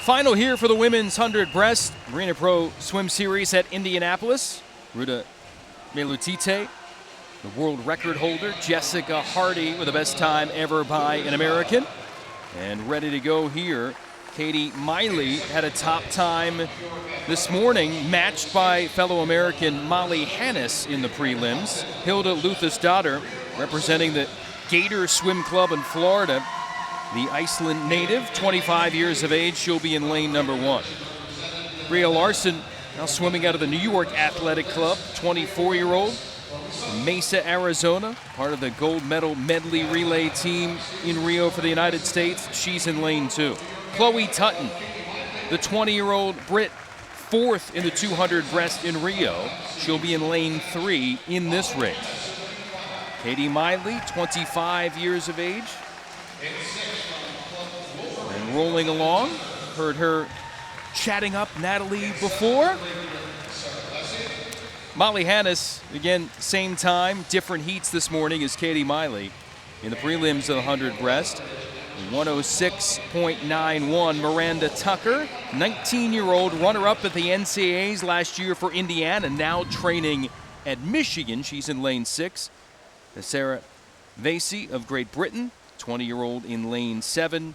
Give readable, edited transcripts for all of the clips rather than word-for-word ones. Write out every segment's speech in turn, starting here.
Final here for the women's 100 breast Marina Pro Swim Series at Indianapolis. Ruta Melutite, the world record holder. Jessica Hardy with the best time ever by an American. And ready to go here, Katie Miley had a top time this morning, matched by fellow American Molly Hannes in the prelims. Hilda Luthasdottir, representing the Gator Swim Club in Florida. The Iceland native, 25 years of age, she'll be in lane number 1. Bria Larson, now swimming out of the New York Athletic Club, 24-year-old. Mesa, Arizona, part of the gold medal medley relay team in Rio for the United States. She's in lane 2. Chloe Tutton, the 20-year-old Brit, 4th in the 200 breast in Rio. She'll be in lane 3 in this race. Katie Miley, 25 years of age. And rolling along, heard her chatting up Natalie before. Molly Hannes, again, same time, different heats this morning as Katie Miley in the prelims of the 100 breast. 106.91. Miranda Tucker, 19-year-old runner-up at the NCAAs last year for Indiana, now training at Michigan. She's in lane 6. Sarah Vasey of Great Britain, 20-year-old in lane 7.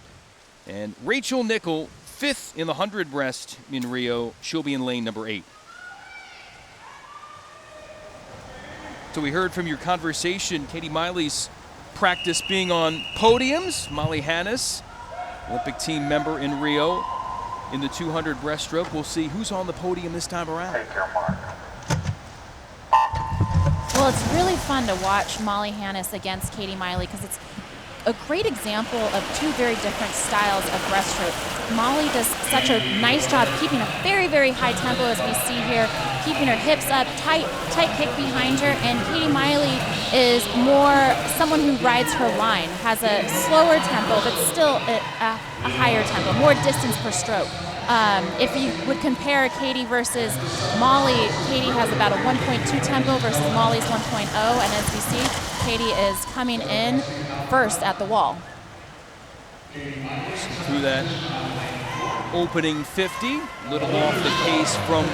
And Rachel Nickel, 5th in the 100 breast in Rio. She'll be in lane number 8. So we heard from your conversation, Katie Miley's practice being on podiums. Molly Hannes, Olympic team member in Rio in the 200 breaststroke. We'll see who's on the podium this time around. Well, it's really fun to watch Molly Hannes against Katie Miley because it's a great example of two very different styles of breaststroke. Molly does such a nice job keeping a very, very high tempo, as we see here, keeping her hips up, tight kick behind her, and Katie Miley is more someone who rides her line, has a slower tempo, but still a higher tempo, more distance per stroke. If you would compare Katie versus Molly, Katie has about a 1.2 tempo versus Molly's 1.0, and as we see, Katie is coming in first at the wall. Through that opening 50, little off the pace from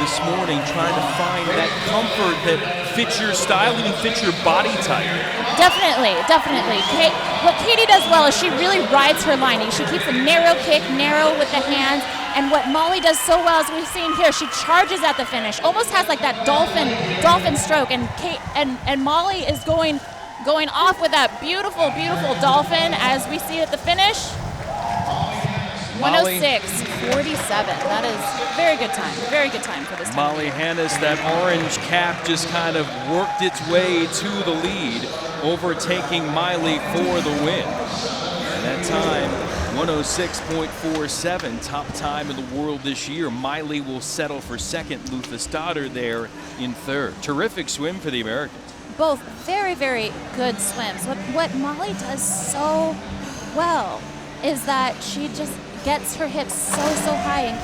this morning, trying to find that comfort that fits your style, even fits your body type. Definitely. What Katie does well is she really rides her line. She keeps a narrow kick, narrow with the hands, and what Molly does so well, as we've seen here, she charges at the finish, almost has like that dolphin stroke, and Molly is going off with that beautiful dolphin as we see at the finish. 106.47. That is very good time for this time. Molly Hannes, that orange cap just kind of worked its way to the lead, overtaking Miley for the win. And that time, 106.47, top time in the world this year. Miley will settle for second. Luthasdottir there in third. Terrific swim for the Americans. Both very, very good swims. What Molly does so well is that she just gets her hips so high and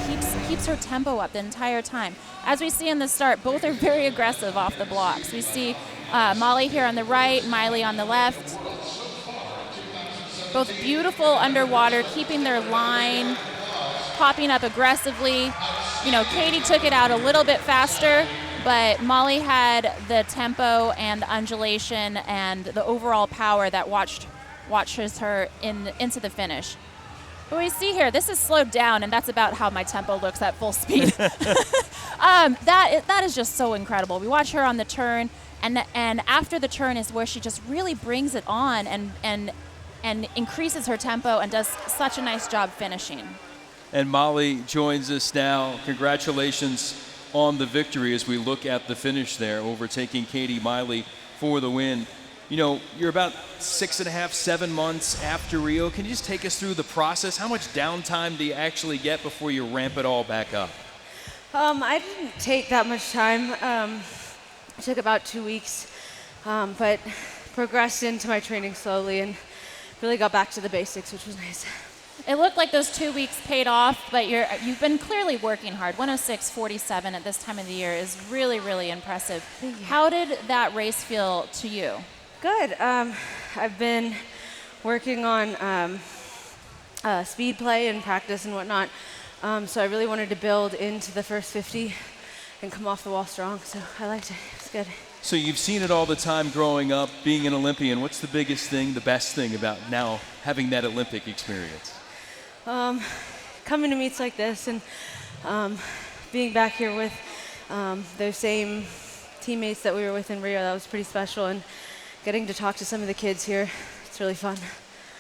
keeps her tempo up the entire time. As we see in the start, both are very aggressive off the blocks. We see Molly here on the right, Miley on the left. Both beautiful underwater, keeping their line, popping up aggressively. You know, Katie took it out a little bit faster, but Molly had the tempo and the undulation and the overall power that watches her into the finish. But we see here, this is slowed down, and that's about how my tempo looks at full speed. That is just so incredible. We watch her on the turn, and after the turn is where she just really brings it on and increases her tempo and does such a nice job finishing. And Molly joins us now. Congratulations on the victory as we look at the finish there, overtaking Katie Miley for the win. You know, you're about 6.5, 7 months after Rio. Can you just take us through the process? How much downtime do you actually get before you ramp it all back up? I didn't take that much time. It took about 2 weeks, but progressed into my training slowly and really got back to the basics, which was nice. It looked like those 2 weeks paid off, but you've been clearly working hard. 106.47 at this time of the year is really, really impressive. How did that race feel to you? Good. I've been working on speed play and practice and whatnot So I really wanted to build into the first 50 and come off the wall strong. So I liked it. It's good. So you've seen it all the time growing up, being an Olympian. What's the biggest thing, the best thing about now having that Olympic experience? Coming to meets like this and being back here with those same teammates that we were with in Rio, that was pretty special. And getting to talk to some of the kids here, it's really fun.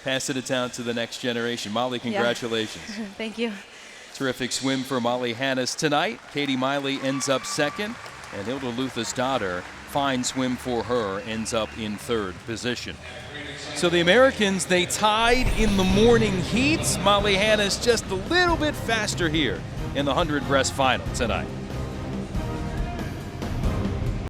Pass it down to the next generation. Molly, congratulations. Yeah. Thank you. Terrific swim for Molly Hannes tonight. Katie Miley ends up second, and Hilda Lutha's daughter, fine swim for her, ends up in third position. So the Americans, they tied in the morning heats. Molly Hannes just a little bit faster here in the 100 breast final tonight.